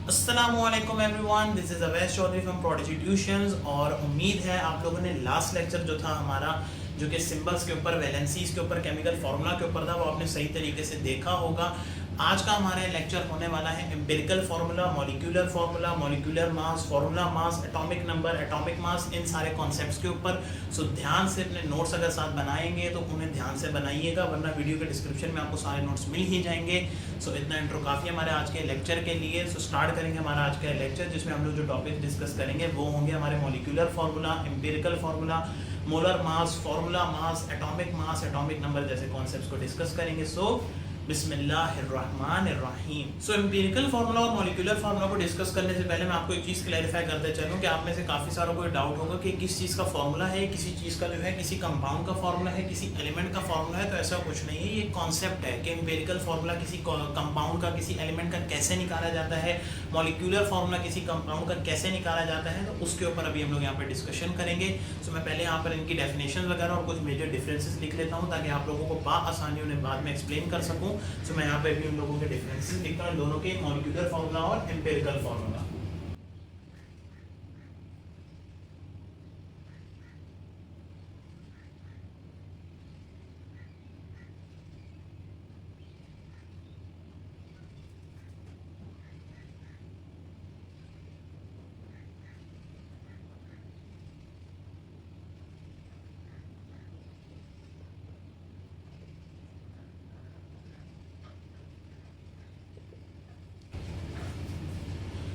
अस्सलामुअलैकुम everyone, this is Awais Chaudhary from prodigy tuitions. और उम्मीद है आप लोगों ने लास्ट लेक्चर जो था हमारा, जो कि सिंबल्स के ऊपर, वैलेंसीज के ऊपर, केमिकल फार्मूला के ऊपर था, वो आपने सही तरीके से देखा होगा। आज का हमारा लेक्चर होने वाला है empirical formula, molecular mass, formula mass, atomic number, atomic mass, इन सारे कॉन्सेप्ट्स के ऊपर। सो ध्यान से अपने नोट्स अगर साथ बनाएंगे तो उन्हें ध्यान से बनाइएगा, वरना वीडियो के डिस्क्रिप्शन में आपको सारे नोट्स मिल ही जाएंगे। सो इतना इंट्रो काफ़ी हमारे आज के लेक्चर के लिए। सो स्टार्ट करेंगे हमारा आज का लेक्चर, जिसमें हम लोग जो टॉपिक डिस्कस करेंगे वो होंगे हमारे molecular formula, empirical formula, molar mass, formula mass, atomic number जैसे कॉन्सेप्ट्स को डिस्कस करेंगे। सो बिस्मिल्लाहिर्रहमानिर्रहीम। सो एम्पिरिकल फार्मूला और मॉलिक्यूलर फार्मूला को डिस्कस करने से पहले मैं आपको एक चीज़ क्लैरिफाई करते चलूँ कि आप में से काफ़ी सारों को डाउट होगा कि किस चीज़ का फार्मूला है, किसी चीज़ का जो है किसी कंपाउंड का फार्मूला है, किसी एलिमेंट का फार्मूला है। तो ऐसा कुछ नहीं है, ये कॉन्सेप्ट है कि एम्पिरिकल फार्मूला किसी कंपाउंड का, किसी एलिमेंट का कैसे निकाला जाता है, मॉलिक्यूलर फार्मूला किसी कंपाउंड का कैसे निकाला जाता है, तो उसके ऊपर अभी हम लोग यहाँ पर डिस्कशन करेंगे। सो मैं पहले यहाँ पर इनकी डेफिनेशन वगैरह और कुछ मेजर डिफरेंसेस लिख लेता हूँ ताकि आप लोगों को आसानी उन्हें बाद में एक्सप्लेन कर सकूँ। सो मैं यहाँ पे भी उन लोगों के डिफरेंसेस लिखता हूँ, दोनों के, मॉलिक्यूलर फार्मूला और एम्पिरिकल फार्मूला।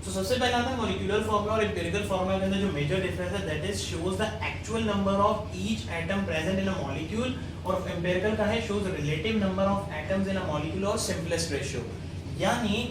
तो सबसे पहला आता है मॉलिक्यूलर फार्मूला और एम्पिरिकल फार्मूला के अंदर जो मेजर डिफरेंस है that is shows the actual number of each atom present in a molecule, और एम्पिरिकल का है shows relative number of atoms in a molecule और सिंपलेस्ट रेशियो। यानी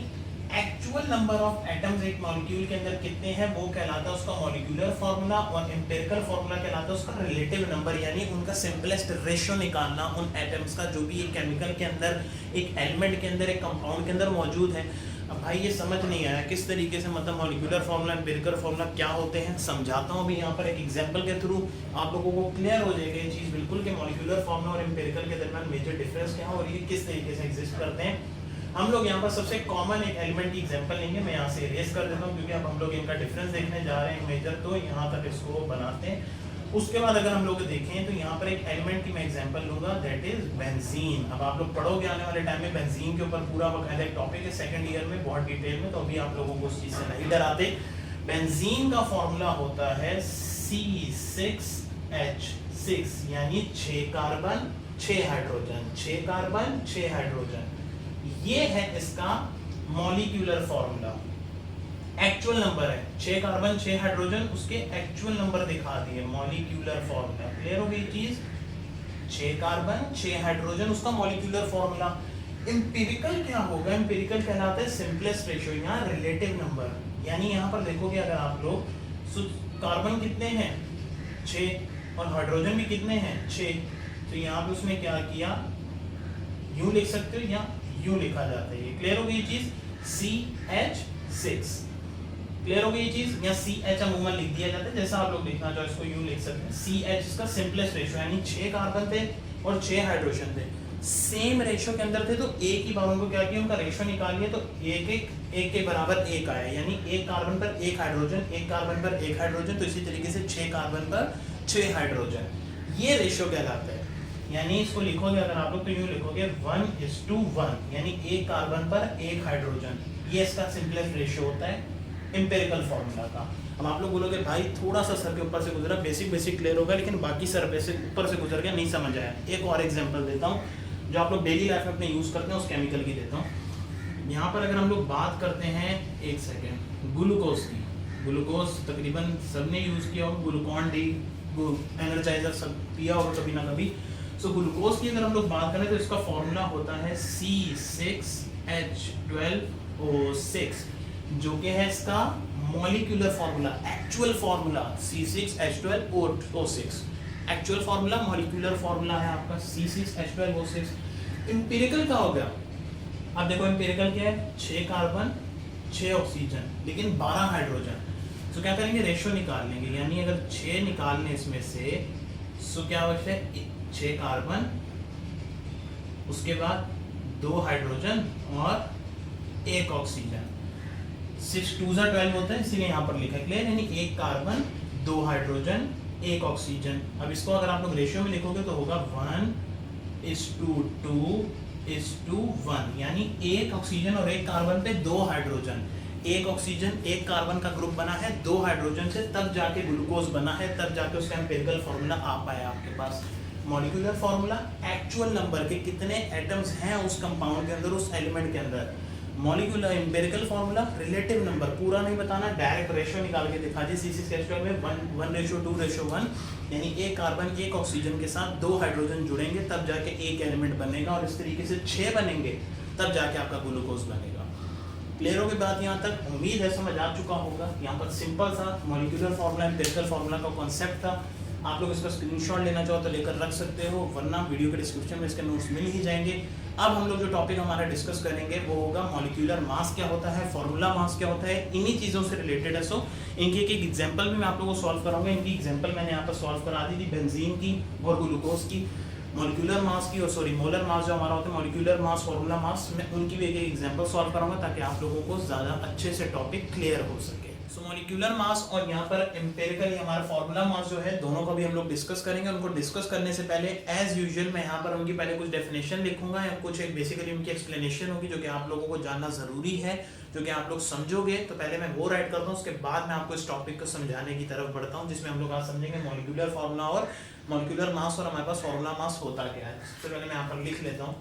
एक्चुअल नंबर ऑफ एटम्स एक मॉलिक्यूल के अंदर कितने हैं वो कहलाता है उसका मॉलिक्यूलर फार्मूला, और एम्पिरिकल फार्मूला कहलाता है उसका रिलेटिव नंबर, यानी उनका सिंपलेस्ट रेशियो निकालना उन एटम्स का जो भी एक केमिकल के अंदर, एक एलिमेंट के अंदर, एक कंपाउंड के अंदर मौजूद है। अब भाई ये समझ नहीं आया किस तरीके से, मतलब मॉलिक्यूलर फार्मूला, एम्पिरिकल फार्मूला क्या होते हैं, समझाता हूँ अभी यहाँ पर एक एग्जांपल के थ्रू, आप लोगों को क्लियर हो जाएगा ये चीज़ बिल्कुल कि मॉलिक्यूलर फार्मूला और एम्पिरिकल के दरमियान मेजर डिफरेंस क्या है और ये किस तरीके से एग्जिस्ट करते हैं। हम लोग यहाँ पर सबसे कॉमन एक एलिमेंट की एग्जांपल लेंगे, मैं यहाँ से इरेज कर देता हूँ क्योंकि अब हम लोग इनका डिफरेंस देखने जा रहे हैं मेजर, तो यहाँ तक इसको बनाते हैं। उसके बाद अगर हम लोग देखें तो यहाँ पर एक एलिमेंट की मैं एग्जांपल लूंगा, दैट इज बेंजीन। अब आप लोग पढ़ोगे आने वाले टाइम में बेंजीन के ऊपर पूरा बकायदा एक टॉपिक है सेकंड ईयर में बहुत डिटेल में, तो अभी आप लोगों को उस चीज से नहीं डराते। बेंजीन का फॉर्मूला होता है C6H6, यानी 6 कार्बन 6 हाइड्रोजन, 6 कार्बन 6 हाइड्रोजन। ये है इसका मॉलिक्यूलर फॉर्मूला। एक्चुअल नंबर है 6 कार्बन 6 हाइड्रोजन, उसके एक्चुअल नंबर दिखा दिए, मॉलिक्यूलर फॉर्मूला। क्लियर हो गई चीज, 6 कार्बन 6 हाइड्रोजन उसका मॉलिक्यूलर फॉर्मूला। एम्पिरिकल क्या होगा, एम्पिरिकल कहलाता है सिंपलेस्ट रेशियो, यहाँ रिलेटिव नंबर। यानी यहाँ पर देखोगे अगर आप लोग, कार्बन कितने हैं 6 और हाइड्रोजन भी कितने हैं 6, तो यहाँ पे उसने क्या किया, यूं लिख सकते हो या यूं लिखा जाता है। ये क्लियर हो गई चीज, CH6। क्लियर हो गई ये चीज, या CH अमूमन लिख दिया जाता है, जैसा आप लोग लिखना चाहो इसको यूं लिख सकते हैं। CH इसका सिंपलेस्ट रेशियो, यानी 6 कार्बन थे और 6 हाइड्रोजन थे, सेम रेशियो के अंदर थे, तो एक ही बार उनको क्या किया, उनका रेशियो निकाल लिया, तो एक के बराबर 1 आया, यानी 1 कार्बन पर 1 हाइड्रोजन, 1 कार्बन पर 1 हाइड्रोजन, तो इसी तरीके से 6 कार्बन पर 6 हाइड्रोजन, ये रेशियो कहलाता है। यानी इसको लिखोगे अगर आप लोग तो यूं लिखोगे 1:1, यानी 1 कार्बन पर 1 हाइड्रोजन, ये इसका सिंपलेस्ट रेशियो होता है एम्पिरिकल फार्मूला का। अब आप लोग बोलोगे भाई थोड़ा सा सर के ऊपर से गुजरा, बेसिक क्लियर होगा, लेकिन बाकी सर ऊपर से गुजर गया, नहीं समझ आया। एक और एग्जांपल देता हूँ जो आप लोग डेली लाइफ में अपने यूज़ करते हैं, उस केमिकल की देता हूँ। यहाँ पर अगर हम लोग बात करते हैं, एक सेकेंड, ग्लूकोज की, ग्लूकोज तकरीबन सबने यूज़ किया होगा, ग्लूकॉन डी, एनर्जाइजर सब पिया होगा कभी ना कभी। सो ग्लूकोज की अगर हम लोग बात करें तो इसका फॉर्मूला होता है C6H12O6, जो कि है इसका molecular formula, actual formula C6H12O6, actual formula, molecular formula है आपका C6H12O6। एम्पिरिकल का हो गया, अब देखो एम्पिरिकल क्या है, 6 कार्बन 6 ऑक्सीजन लेकिन 12 हाइड्रोजन। तो क्या करेंगे, रेशियो निकाल लेंगे, यानी अगर 6 निकालने इसमें से, सो क्या होता है 6 कार्बन, उसके बाद 2 हाइड्रोजन और 1 ऑक्सीजन। 6 2 12 होता है, इसीलिए यहाँ पर लिखा है, क्लियर। यानी एक कार्बन, 2 हाइड्रोजन, एक ऑक्सीजन। अब इसको अगर आप लोग रेशियो में लिखोगे तो होगा 1:2:1, यानी एक ऑक्सीजन और एक कार्बन पे 2 हाइड्रोजन। एक ऑक्सीजन एक कार्बन का ग्रुप बना है 2 हाइड्रोजन से, तब जाके ग्लूकोज बना है, तब जाके उसका एम्पिरिकल फॉर्मूला आ पाया आपके पास। मॉलिक्यूलर फॉर्मूला एक्चुअल नंबर के कितने एटम्स हैं उस कंपाउंड के अंदर, उस एलिमेंट के अंदर। Molecular empirical formula relative number, पूरा नहीं बताना, डायरेक्ट रेशियो निकाल के दिखा दी। C6H12 में 1:2:1, यानी एक कार्बन एक ऑक्सीजन के साथ 2 हाइड्रोजन जुड़ेंगे तब जाके एक एलिमेंट बनेगा, और इस तरीके से 6 बनेंगे तब जाके आपका ग्लूकोज बनेगा। क्लियर हो गई बात यहाँ तक? उम्मीद है समझ आ चुका होगा। यहाँ पर सिंपल सा मॉलिक्यूलर फॉर्मूला एम्पिरिकल फॉर्मूला का कॉन्सेप्ट था। आप लोग इसका स्क्रीनशॉट लेना चाहो तो लेकर रख सकते हो, वरना वीडियो के डिस्क्रिप्शन में इसके नोट्स मिल ही जाएंगे। अब हम लोग जो टॉपिक हमारा डिस्कस करेंगे वो होगा मॉलिक्यूलर मास क्या होता है, फॉर्मूला मास क्या होता है, इन्हीं चीज़ों से रिलेटेड है। सो इनकी एक एग्जाम्पल भी मैं आप लोगों को सॉल्व कराऊंगा। इनकी एग्जाम्पल मैंने यहाँ पर सॉल्व करा दी थी, बेंजीन की और ग्लूकोज की। मॉलिक्यूलर मास की, और सॉरी मोलर मास जो हमारा होता है, मॉलिक्यूलर मास, फॉर्मूला मास, मैं उनकी भी एक एग्जांपल सॉल्व कराऊंगा ताकि आप लोगों को ज़्यादा अच्छे से टॉपिक क्लियर हो सके। सो मॉलिक्यूलर मास और यहाँ पर एम्पिरिकल हमारा फॉर्मूला मास जो है, दोनों का भी हम लोग डिस्कस करेंगे। उनको डिस्कस करने से पहले एज यूजुअल मैं यहाँ पर उनकी पहले कुछ डेफिनेशन लिखूंगा या कुछ एक बेसिकली उनकी एक्सप्लेनेशन होगी जो कि आप लोगों को जानना जरूरी है, जो कि आप लोग समझोगे। तो पहले मैं वो राइट करता हूँ, उसके बाद मैं आपको इस टॉपिक को समझाने की तरफ बढ़ता हूँ, जिसमें हम लोग आज समझेंगे मॉलिक्यूलर फॉर्मूला और मॉलिक्यूलर मास, और हमारे पास फॉर्मूला मास होता क्या है। तो पहले मैं यहाँ पर लिख लेता हूँ।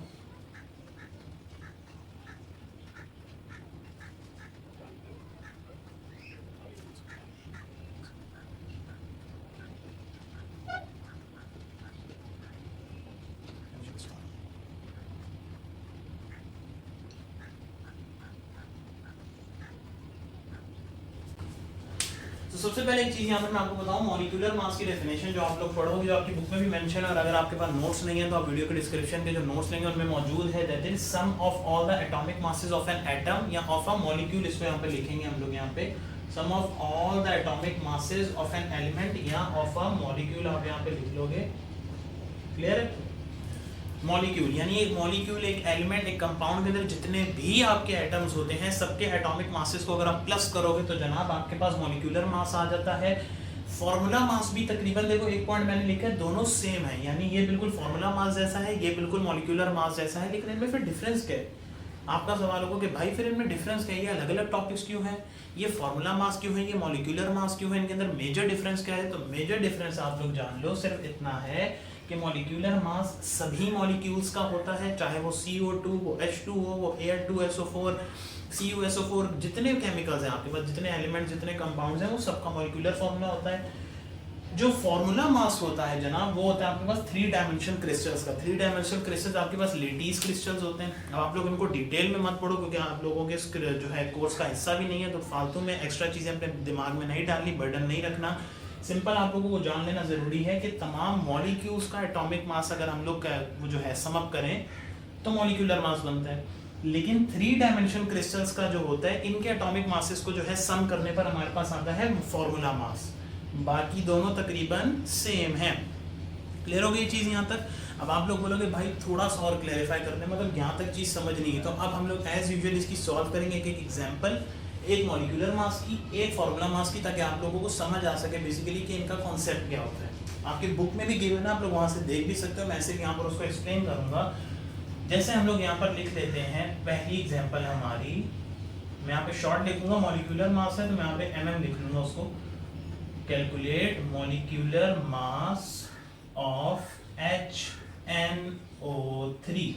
सबसे पहले एक चीज यहाँ पर मैं आपको बताऊं, मॉलिक्यूलर मास की डेफिनेशन जो आप लोग पढ़ोगे, जो आपकी बुक में भी मेंशन है, और अगर आपके पास नोट्स नहीं है तो आप वीडियो के डिस्क्रिप्शन के जो नोट्स लेंगे उनमें मौजूद है। That is sum of all the atomic masses of an atom या ऑफ अ मॉलिक्यूल। इसको यहाँ पे लिखेंगे हम लोग, यहाँ पे sum of all the atomic masses of an element या ऑफ अ मॉलिक्यूल आप यहाँ पे लिख लोगे। क्लियर है? मॉलिक्यूल यानी एक मॉलिक्यूल, एक एलिमेंट, एक कंपाउंड के अंदर जितने भी आपके एटम्स होते हैं, सबके एटॉमिक मासेस को अगर आप प्लस करोगे तो जनाब आपके पास मॉलिक्यूलर मास आ जाता है। फॉर्मूला मास भी तकरीबन, देखो एक पॉइंट मैंने लिखा है, दोनों सेम है, यानी ये बिल्कुल फॉर्मूला मास जैसा है, ये बिल्कुल मॉलिक्यूलर मास जैसा है, लेकिन इनमें फिर डिफरेंस क्या है? आपका सवाल होगा कि भाई फिर इनमें डिफरेंस क्या है, ये अलग अलग टॉपिक्स क्यों हैं, ये फॉर्मूला मास क्यों है, ये मॉलिक्यूलर मास क्यों है, इनके अंदर मेजर डिफरेंस क्या है? तो मेजर डिफरेंस आप लोग जान लो, सिर्फ इतना है कि मॉलिक्यूलर मास सभी मॉलिक्यूल्स का होता है, चाहे वो CO2 वो H2 हो, वो Al2SO4 CuSO4, जितने केमिकल्स हैं आपके पास, जितने एलिमेंट, जितने कंपाउंड्स हैं, वो सबका मॉलिक्यूलर फॉर्मूला होता है। जो फॉर्मूला मास होता है जनाब, वो होता है आपके पास 3 डायमेंशनल क्रिस्टल्स का। 3 डायमेंशनल क्रिस्टल्स आपके पास लेटीज क्रिस्टल्स होते हैं। अब आप लोग इनको डिटेल में मत पढ़ो, क्योंकि आप लोगों के जो है कोर्स का हिस्सा भी नहीं है, तो फालतू में एक्स्ट्रा चीजें अपने दिमाग में नहीं डालनी, बर्डन नहीं रखना। सिंपल आप लोगों को जान लेना जरूरी है कि तमाम मॉलिक्यूल्स का एटॉमिक मास अगर हम लोग वो जो है सम अप करें तो मॉलिक्यूलर मास बनता है। लेकिन 3 डायमेंशनल क्रिस्टल्स का जो होता है, इनके एटॉमिक मासेस को जो है सम करने पर हमारे पास आता है फॉर्मूला मास। बाकी दोनों तकरीबन सेम है। क्लियर हो गई चीज यहाँ तक? अब आप लोग बोलोगे भाई थोड़ा सा और क्लैरिफाई करने, मतलब यहाँ तक चीज समझ नहीं है, तो अब हम लोग एज यूजुअल इसकी सॉल्व करेंगे एक एग्जांपल, एक मॉलिक्यूलर मास की, एक फॉर्मूला मास की, ताकि आप लोगों को समझ आ सके बेसिकली कि इनका कॉन्सेप्ट क्या होता है। आपकी बुक में भी गिवन है, आप लोग वहां से देख भी सकते हो, मैं ऐसे यहाँ पर उसको एक्सप्लेन करूंगा। जैसे हम लोग यहाँ पर लिख लेते हैं, पहली एग्जाम्पल हमारी, मैं यहाँ पे शॉर्ट लिखूंगा, मॉलिक्यूलर मास है तो मैं यहाँ पे mm लिख लूंगा उसको। Calculate molecular mass of HNO3।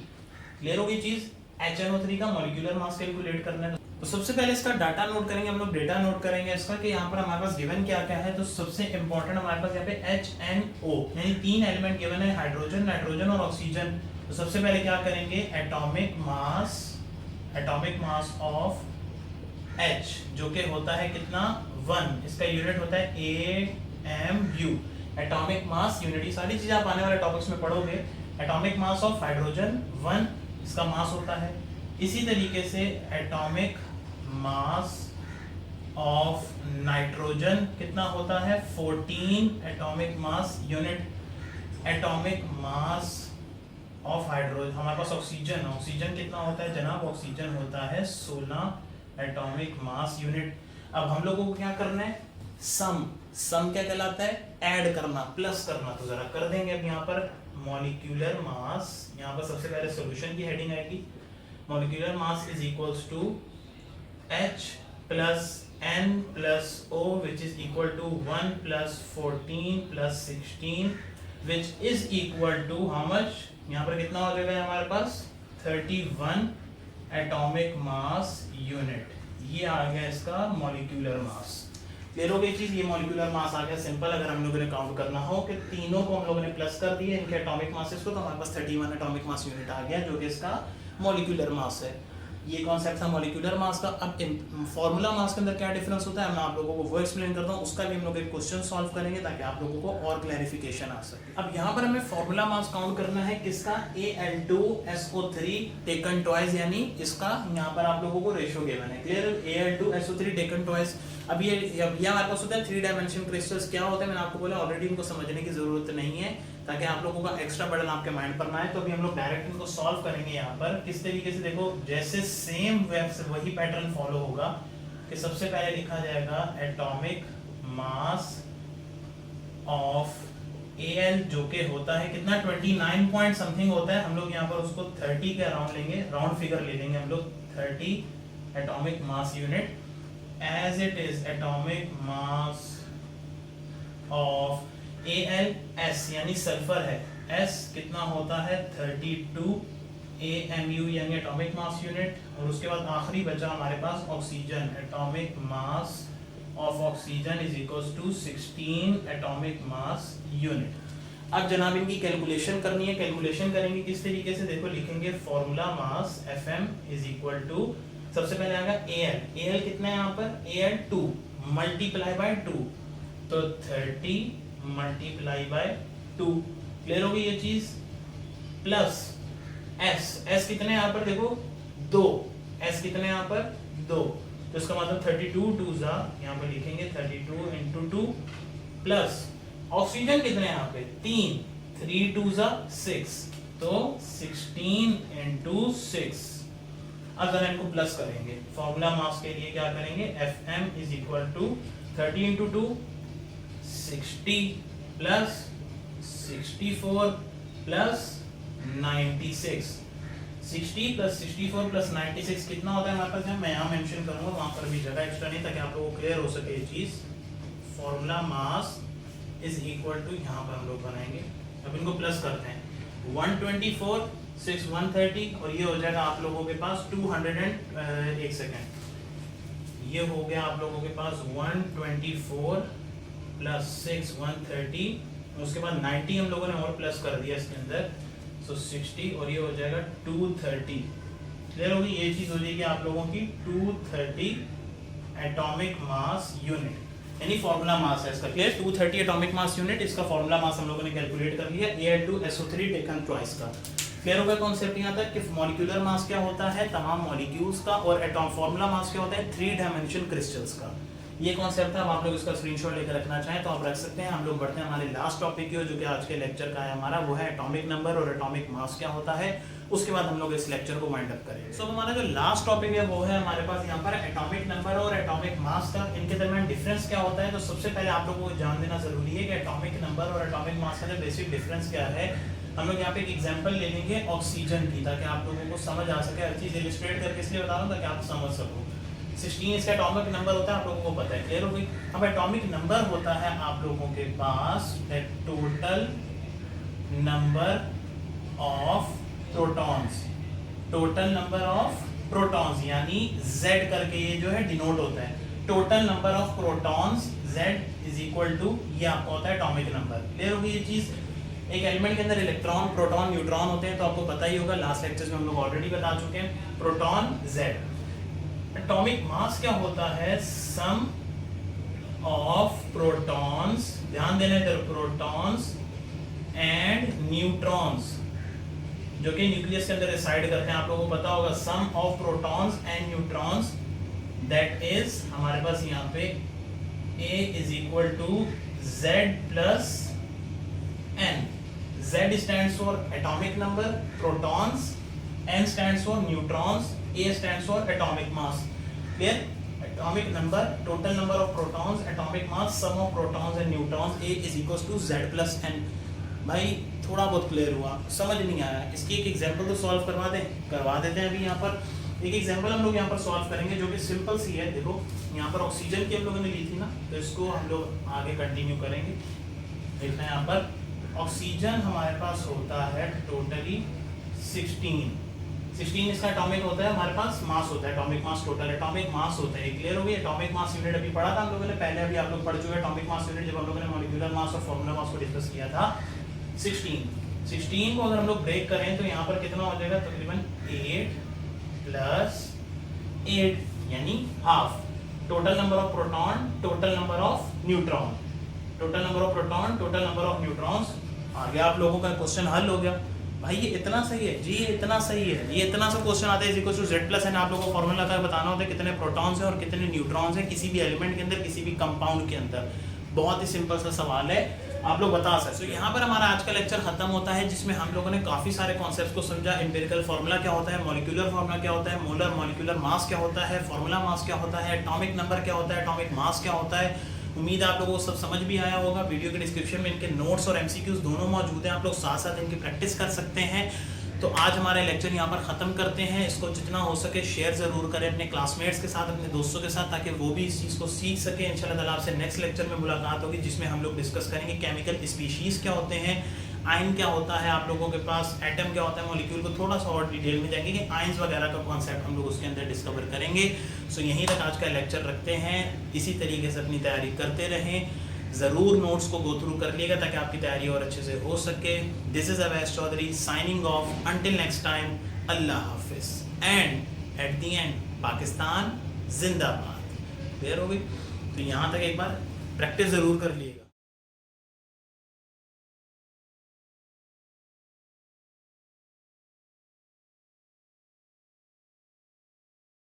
Clear हो गई चीज? HNO3 का मॉलिक्यूलर मास कैलकुलेट करना है। तो सबसे पहले इसका डाटा नोट करेंगे हम लोग, डेटा नोट करेंगे इसका कि यहाँ पर हमारे पास गिवन क्या क्या है। तो सबसे इंपॉर्टेंट हमारे पास यहाँ पे HNO यानी 3 एलिमेंट गिवन है, हाइड्रोजन, नाइट्रोजन और ऑक्सीजन। तो सबसे पहले क्या करेंगे, एटॉमिक मास ऑफ H जो कि होता है कितना, 1, इसका यूनिट होता है AMU, एटॉमिक मास यूनिट। ये सारी चीजें आप आने वाले टॉपिक्स में पढ़ोगे। एटॉमिक मास ऑफ हाइड्रोजन 1 इसका मास होता है। इसी तरीके से एटॉमिक मास ऑफ नाइट्रोजन कितना होता है, 14 atomic mass unit. Atomic mass of hydrogen, हमारे पास ऑक्सीजन कितना होता है जनाब, ऑक्सीजन होता है 16 एटॉमिक मास यूनिट। अब हम लोगों को क्या करना है, सम क्या कहलाता है, ऐड करना, प्लस करना। तो जरा कर देंगे। अब यहाँ पर मॉलिक्यूलर मास, यहाँ पर सबसे पहले सॉल्यूशन की हेडिंग आएगी, molecular mass is equals to H plus N plus O which is equal to 1 plus 14 plus 16 which is equal to how much, यहाँ पर कितना हो जाएगा हमारे पास 31 एटॉमिक मास यूनिट। ये आ गया इसका मॉलिक्यूलर मास। क्लियर हो गई चीज, ये मॉलिक्यूलर मास आ गया सिंपल। अगर हम लोगों ने काउंट करना हो कि तीनों को हम लोगों ने प्लस कर दिए इनके एटॉमिक मासेस को, तो हमारे पास 31 एटॉमिक मास यूनिट आ गया जो कि इसका मॉलिक्यूलर मास है। ये कॉन्सेप्ट था मॉलिक्यूलर मास का। अब फॉर्मूला मास के अंदर क्या डिफरेंस होता है मैं आप लोगों को वो एक्सप्लेन करता हूँ, उसका भी हम लोग एक क्वेश्चन सॉल्व करेंगे ताकि आप लोगों को और क्लैरिफिकेशन आ सके। अब यहाँ पर हमें फॉर्मूला मास काउंट करना है किसका, Al2SO3 टेकन ट्वाइस, यानी इसका यहाँ पर आप लोगों को रेशियो गिवन है। Clear, Al2SO3 taken twice. अब ये हमारे पास होता है 3 डायमेंशन क्रिस्टल्स। क्या होता है मैंने आपको बोला ऑलरेडी, इनको समझने की जरूरत नहीं है ताकि आप लोगों का एक्स्ट्रा बर्डन आपके माइंड पर ना आए। तो अभी हम लोग डायरेक्ट इनको सॉल्व करेंगे। यहाँ पर किस तरीके से, देखो जैसे सेम वेब से वही पैटर्न फॉलो होगा कि सबसे पहले लिखा जाएगा एटॉमिक मास ऑफ Al जो के होता है कितना 29 पॉइंट समथिंग होता है। हम लोग यहाँ पर उसको 30 के अराउंड लेंगे, राउंड फिगर ले लेंगे हम लोग 30 atomic mass unit as it is atomic mass of AlS यानी सल्फर है, S कितना होता है 32 AMU यानी एटॉमिक मास यूनिट। और उसके बाद आखिरी बचा हमारे पास oxygen, atomic mass of oxygen is equals to 16 atomic mass unit. अब जनाब इनकी कैलकुलेशन करनी है। कैलकुलेशन करेंगे किस तरीके से, देखो लिखेंगे formula mass Fm is equal to, सबसे पहले आएगा Al कितना है यहाँ पर, Al 2 मल्टीप्लाई बाय 2, तो 30 मल्टीप्लाई बाय 2। क्लियर हो गई ये चीज। प्लस S कितने यहाँ पर देखो 2, S कितने यहाँ पर 2, तो इसका मतलब 32 2 जा, यहाँ पर लिखेंगे 32 into 2 प्लस ऑक्सीजन कितने यहाँ पे 3, 3 2 जा 6, तो 16 into 6। अब जरा इनको प्लस करेंगे, फॉर्मूला मास के लिए क्या करेंगे, Fm is equal to 30 into 2 60 plus 64 plus 96, 60 plus 64 plus 96 कितना होता है हमारे पास, जब मैं यहाँ मेंशन करूंगा वहां पर भी जगह एक्स्ट्रा नहीं ताकि आप लोगों को क्लियर हो सके ये चीज। Formula mass is equal to, यहाँ पर हम लोग बनाएंगे, अब इनको प्लस करते हैं 124 6 130 और ये हो जाएगा आप लोगों के पास 200 एक सेकेंड, ये हो गया आप लोगों के पास 124 प्लस 6 130, उसके बाद 90 हम लोगों ने और प्लस कर दिया इसके अंदर, सो 60 और ये हो जाएगा 230। क्लियर होगी, ये चीज हो जाएगी आप लोगों की 230 एटॉमिक मास यूनिट, यानी फॉर्मूला मास है इसका। क्लियर, 230 एटॉमिक मास यूनिट, इसका फॉर्मूला मास हम लोगों ने कैलकुलेट कर लिया Al2SO3 टेकन ट्वाइस का। क्लियर होगा कॉन्सेप्ट यहाँ तक कि मॉलिक्यूलर मास क्या होता है तमाम मॉलिक्यूल्स का, और एटॉम फॉर्मूला मास क्या होता है 3 डायमेंशन क्रिस्टल्स का। ये कॉन्सेप्ट था। अब आप लोग इसका स्क्रीनशॉट लेकर रखना चाहें तो आप रख सकते हैं। हम लोग बढ़ते हैं हमारे लास्ट टॉपिक की ओर, जो कि आज के लेक्चर का है हमारा, वो है एटॉमिक नंबर और एटॉमिक मास क्या होता है। उसके बाद हम लोग इस लेक्चर को वाइंड अप करेंगे। सो हमारा जो लास्ट टॉपिक है वो है हमारे पास यहाँ पर एटॉमिक नंबर और एटॉमिक मास का, इनके दरमियान डिफरेंस क्या होता है। तो सबसे पहले आप लोगों को जान देना जरूरी है कि एटॉमिक नंबर और एटॉमिक मास का बेसिक डिफरेंस क्या है। हम लोग यहाँ पे एक एग्जांपल ले लेंगे ऑक्सीजन की, ताकि आप लोगों को समझ आ सके। हर चीज इलस्ट्रेट करके इसलिए बता रहा हूँ ताकि आप समझ सको। 16 इसका एटॉमिक नंबर होता है, आप लोगों को पता है। क्लियर हो गई। अब एटॉमिक नंबर होता है आप लोगों के पास total number of protons, total number of protons, यानी Z करके ये जो है डिनोट होता है। Total number of protons Z is equal to, ये आपका होता है एटॉमिक नंबर। क्लियर होगी ये चीज। एक एलिमेंट के अंदर इलेक्ट्रॉन प्रोटॉन न्यूट्रॉन होते हैं, तो आपको पता ही होगा, लास्ट लेक्चर्स में हम लोग ऑलरेडी बता चुके हैं। Proton Z। एटॉमिक मास क्या होता है, सम ऑफ प्रोटॉन्स, ध्यान देना इधर, प्रोटॉन्स एंड न्यूट्रॉन्स जो कि न्यूक्लियस के अंदर रिसाइड करते हैं। आप लोगों को पता होगा sum of protons and neutrons, that is हमारे पास यहाँ पे A is equal to Z plus N। Z stands for atomic number, protons, N stands for neutrons, A stands for atomic mass। Clear? Atomic number, total number of protons, atomic mass, sum of protons and neutrons A is equals to Z plus n। भाई थोड़ा बहुत clear हुआ, समझ नहीं आया, इसकी एक example तो सॉल्व करवा देते हैं। अभी यहाँ पर एक एग्जांपल हम लोग यहाँ पर सॉल्व करेंगे जो कि सिंपल सी है। देखो यहाँ पर ऑक्सीजन की हम लोगों ने ली थी ना, तो इसको हम लोग आगे कंटिन्यू करेंगे। देखते हैं यहाँ पर ऑक्सीजन हमारे पास होता है टोटली 16 इसका एटॉमिक होता है, हमारे पास मास होता है, atomic mass, total atomic mass होता है। क्लियर हो गई? एटॉमिक मास यूनिट अभी पढ़ा था हम लोगों ने पहले, अभी आप लोग पढ़ चुके हैं एटॉमिक मास यूनिट जब हम लोगों ने मॉलिक्यूलर मास और फार्मूला मास को डिस्कस किया था। 16 को अगर हम लोग ब्रेक करें तो यहाँ पर कितना हो जाएगा? तकरीबन 8 प्लस 8 यानी half. Total number of proton, total number of neutron, total number of proton, total number of neutrons. आगे आप लोगों का क्वेश्चन हल हो गया। भाई ये इतना सही है जी, ये इतना सही है, ये इतना सा क्वेश्चन आता है is equal to Z plus n। आप लोगों को फॉर्मूला लगा बताना होता है कितने प्रोटॉन्स हैं और कितने न्यूट्रॉन्स हैं किसी भी एलिमेंट के अंदर, किसी भी कंपाउंड के अंदर। बहुत ही सिंपल सा सवाल है, आप लोग बता सकते हो। यहाँ पर हमारा आज का लेक्चर खत्म होता है जिसमें हम लोगों ने काफी सारे कॉन्सेप्ट्स को समझा। एम्पिरिकल फार्मूला क्या होता है, मॉलिक्यूलर फार्मूला क्या होता है, मोलर मॉलिक्यूलर मास क्या होता है, फार्मूला मास क्या होता है, एटॉमिक नंबर क्या होता है, एटॉमिक मास क्या होता है। उम्मीद है आप लोगों को सब समझ भी आया होगा। वीडियो के डिस्क्रिप्शन में इनके नोट्स और MCQs दोनों मौजूद हैं, आप लोग साथ साथ इनकी प्रैक्टिस कर सकते हैं। तो आज हमारा लेक्चर यहाँ पर ख़त्म करते हैं। इसको जितना हो सके शेयर ज़रूर करें अपने क्लासमेट्स के साथ, अपने दोस्तों के साथ, ताकि वो भी इस चीज़ को सीख सकें। इंशाल्लाह ताला आपसे नेक्स्ट लेक्चर में मुलाकात होगी जिसमें हम लोग डिस्कस करेंगे केमिकल स्पीशीज़ क्या होते हैं, आयन क्या होता है, आप लोगों के पास एटम क्या होता है, मॉलिक्यूल को थोड़ा सा और डिटेल में जाएंगे कि आयंस वगैरह का कॉन्सेप्ट हम लोग उसके अंदर डिस्कवर करेंगे। सो यहीं तक आज का लेक्चर रखते हैं। इसी तरीके से अपनी तैयारी करते रहें, ज़रूर नोट्स को गो थ्रू कर लिएगा ताकि आपकी तैयारी और अच्छे से हो सके। This is Awais Chaudhry signing off until next time, अल्लाह हाफिज़। And at the end Pakistan जिंदाबाद। क्लियर हो गई? तो यहाँ तक एक बार प्रैक्टिस ज़रूर कर लिएगा।